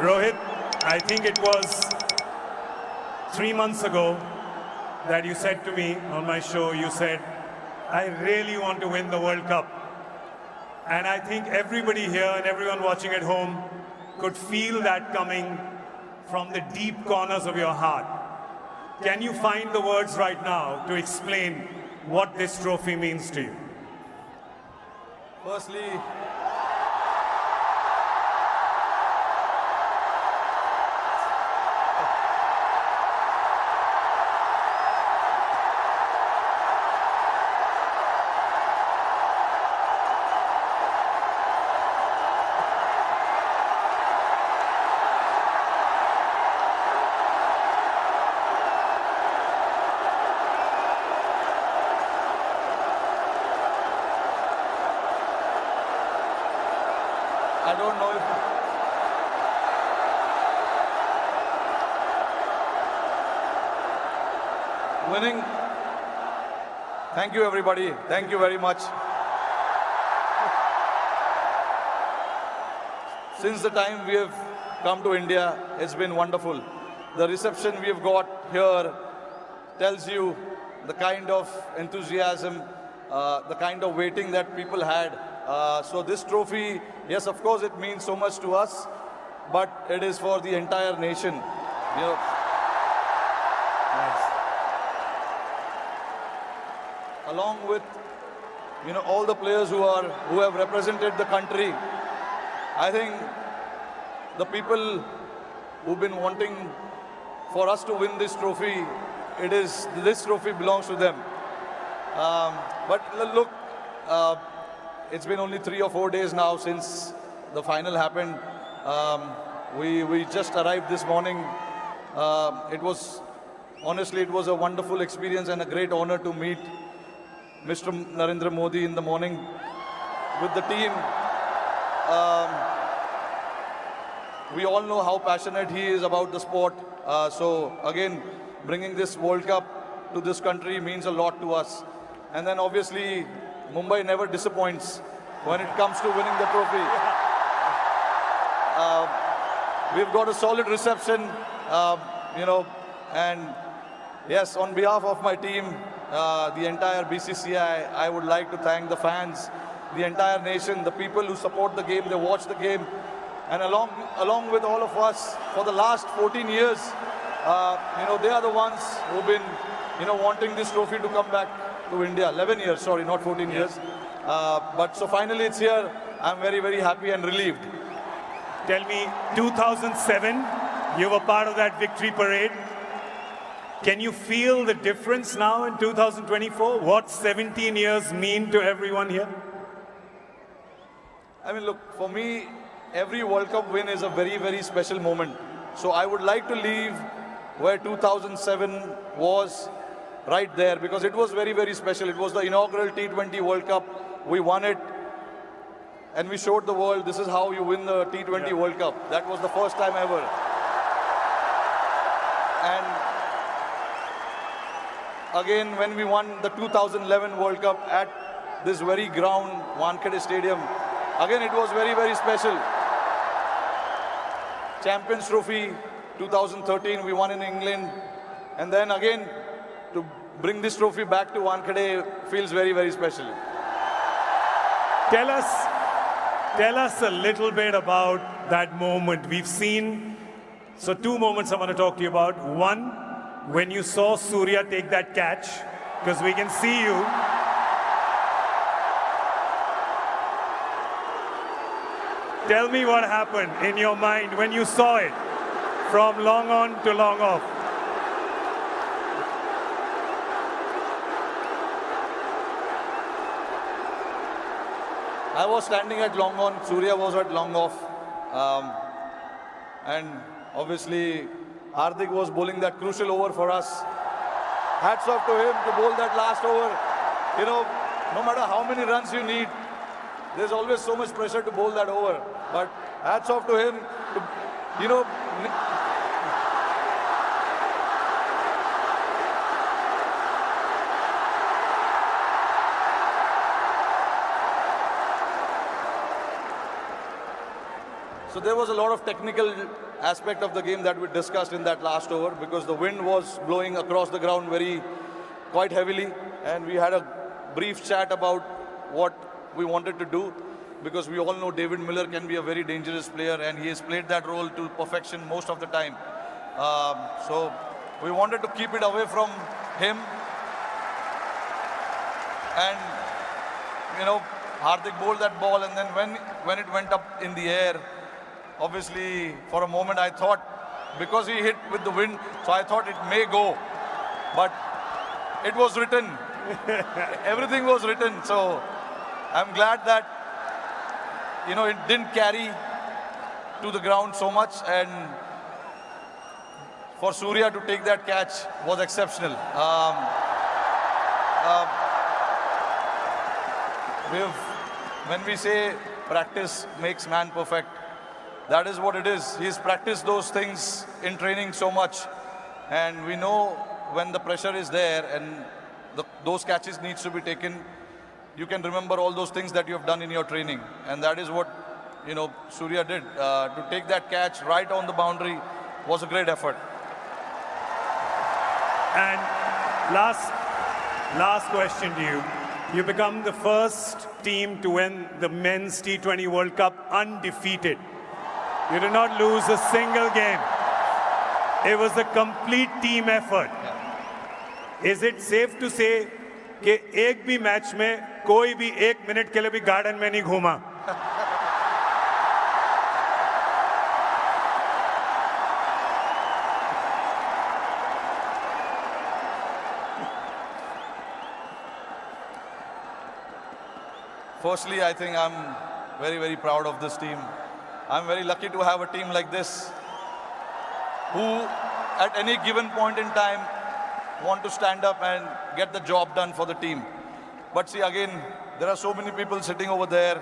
Rohit, I think it was 3 months ago that you said to me on my show, you said, I really want to win the World Cup. And I think everybody here and everyone watching at home could feel that coming from the deep corners of your heart. Can you find the words right now to explain what this trophy means to you? Firstly, I don't know if winning. Thank you, everybody. Thank you very much. Since the time we have come to India, it's been wonderful. The reception we have got here tells you the kind of enthusiasm, the kind of waiting that people had. So this trophy, yes, of course, it means so much to us, but it is for the entire nation. You know, along with all the players who have represented the country. I think the people who've been wanting for us to win this trophy, this trophy belongs to them. But look, it's been only 3 or 4 days now since the final happened. We just arrived this morning. Honestly, it was a wonderful experience and a great honor to meet Mr. Narendra Modi in the morning with the team. We all know how passionate he is about the sport. So again, bringing this World Cup to this country means a lot to us. And then obviously, Mumbai never disappoints when it comes to winning the trophy. We've got a solid reception, and yes, on behalf of my team, the entire BCCI, I would like to thank the fans, the entire nation, the people who support the game, they watch the game, and along with all of us for the last 14 years, they are the ones who've been, wanting this trophy to come back to India. 11 years, sorry, not 14 years. But so finally it's here. I'm very, very happy and relieved. Tell me, 2007, you were part of that victory parade. Can you feel the difference now in 2024? What 17 years mean to everyone here? I mean, look, for me, every World Cup win is a very, very special moment. So I would like to leave where 2007 was, right there, because it was very, very special. It was the inaugural T20 World Cup. We won it, and we showed the world this is how you win the T20 World Cup. That was the first time ever. And again, when we won the 2011 World Cup at this very ground, Wankhede Stadium, again, it was very, very special. Champions Trophy 2013, we won in England. And then again, to bring this trophy back to Wankhede feels very, very special. Tell us a little bit about that moment. We've seen, so 2 moments I want to talk to you about. One, when you saw Surya take that catch, because we can see you. Tell me what happened in your mind when you saw it from long on to long off. I was standing at long on, Surya was at long off. And obviously, Hardik was bowling that crucial over for us. Hats off to him to bowl that last over. No matter how many runs you need, there's always so much pressure to bowl that over. But hats off to him to, So there was a lot of technical aspect of the game that we discussed in that last over, because the wind was blowing across the ground quite heavily, and we had a brief chat about what we wanted to do, because we all know David Miller can be a very dangerous player, and he has played that role to perfection most of the time. So we wanted to keep it away from him, and Hardik bowled that ball, and then when it went up in the air, obviously for a moment I thought, because he hit with the wind, so I thought it may go, but it was written. Everything was written, so I'm glad that it didn't carry to the ground so much, and for Surya to take that catch was exceptional. When we say practice makes man perfect, that is what it is. He's practiced those things in training so much, and we know when the pressure is there and those catches needs to be taken, you can remember all those things that you have done in your training, and that is what Surya did. To take that catch right on the boundary was a great effort. And last question to you. You become the first team to win the Men's T20 World Cup undefeated. You did not lose a single game. It was a complete team effort. Is it safe to say कि एक भी match में कोई भी 1 minute के लिए भी garden में नहीं घूमा? Firstly, I think I'm very, very proud of this team. I'm very lucky to have a team like this who, at any given point in time, want to stand up and get the job done for the team. But see, again, there are so many people sitting over there.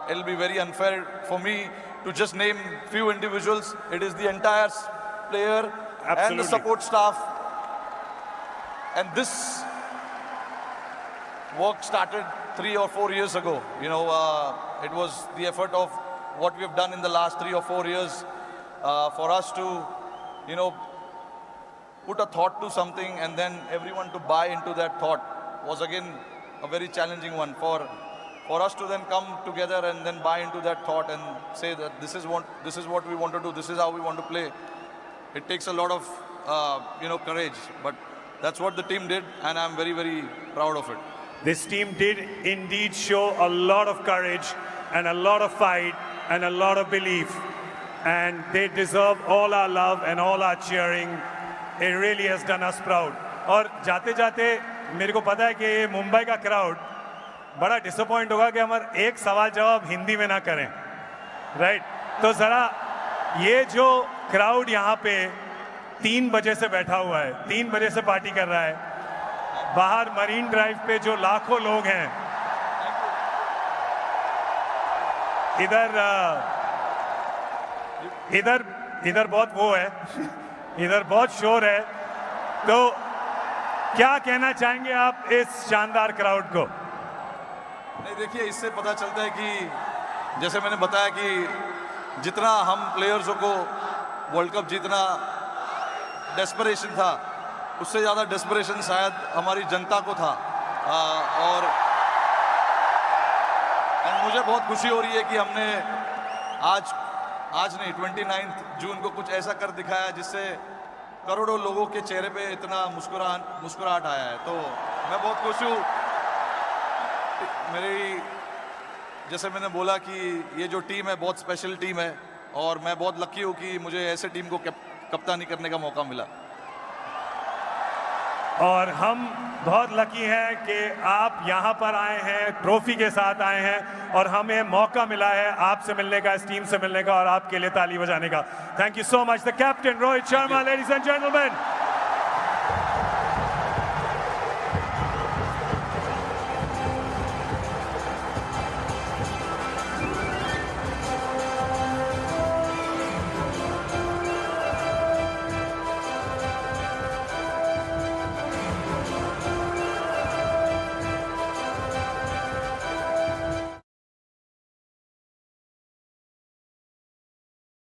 It'll be very unfair for me to just name few individuals. It is the entire player and the support staff. And this work started 3 or 4 years ago. It was the effort of what we have done in the last 3 or 4 years for us to, put a thought to something, and then everyone to buy into that thought was again a very challenging one. For us to then come together and then buy into that thought and say that this is what we want to do, this is how we want to play. It takes a lot of courage, but that's what the team did, and I'm very, very proud of it. This team did indeed show a lot of courage and a lot of fight and a lot of belief, and they deserve all our love and all our cheering. It really has done us proud. और जाते जाते मेरे को पता है कि ये मुंबई का क्राउड बड़ा डिसअपॉइंट होगा कि हमारे एक सवाल जवाब हिंदी में ना करें, राइट? तो जरा ये जो क्राउड यहाँ पे 3 बजे से बैठा हुआ है, 3 बजे से पार्टी कर रहा है, बाहर मरीन ड्राइव पे जो लाखों लोग हैं, इधर बहुत वो है, इधर बहुत शोर है, तो क्या कहना चाहेंगे आप इस शानदार क्राउड को? नहीं, देखिए, इससे पता चलता है कि जैसे मैंने बताया कि जितना हम प्लेयर्सों को वर्ल्ड कप जीतना डेस्परेशन था, उससे ज़्यादा डेस्परेशन शायद हमारी जनता को था। और मुझे बहुत खुशी हो रही है कि हमने आज नहीं 29 जून को कुछ ऐसा कर दिखाया जिससे करोड़ों लोगों के चेहरे पे इतना मुस्कुराहट आया है। तो मैं बहुत खुश हूँ। जैसे मैंने बोला कि ये जो टीम है बहुत स्पेशल टीम है, और मैं बहुत लकी हूँ कि मुझे ऐसे टीम को कप्तानी करने का मौका मिला। और हम बहुत लकी हैं कि आप यहाँ पर आए हैं, ट्रॉफी के साथ आए हैं, और हमें मौका मिला है आपसे मिलने का, इस टीम से मिलने का, और आपके लिए ताली बजाने का। Thank you so much the captain Rohit Sharma, ladies and gentleman.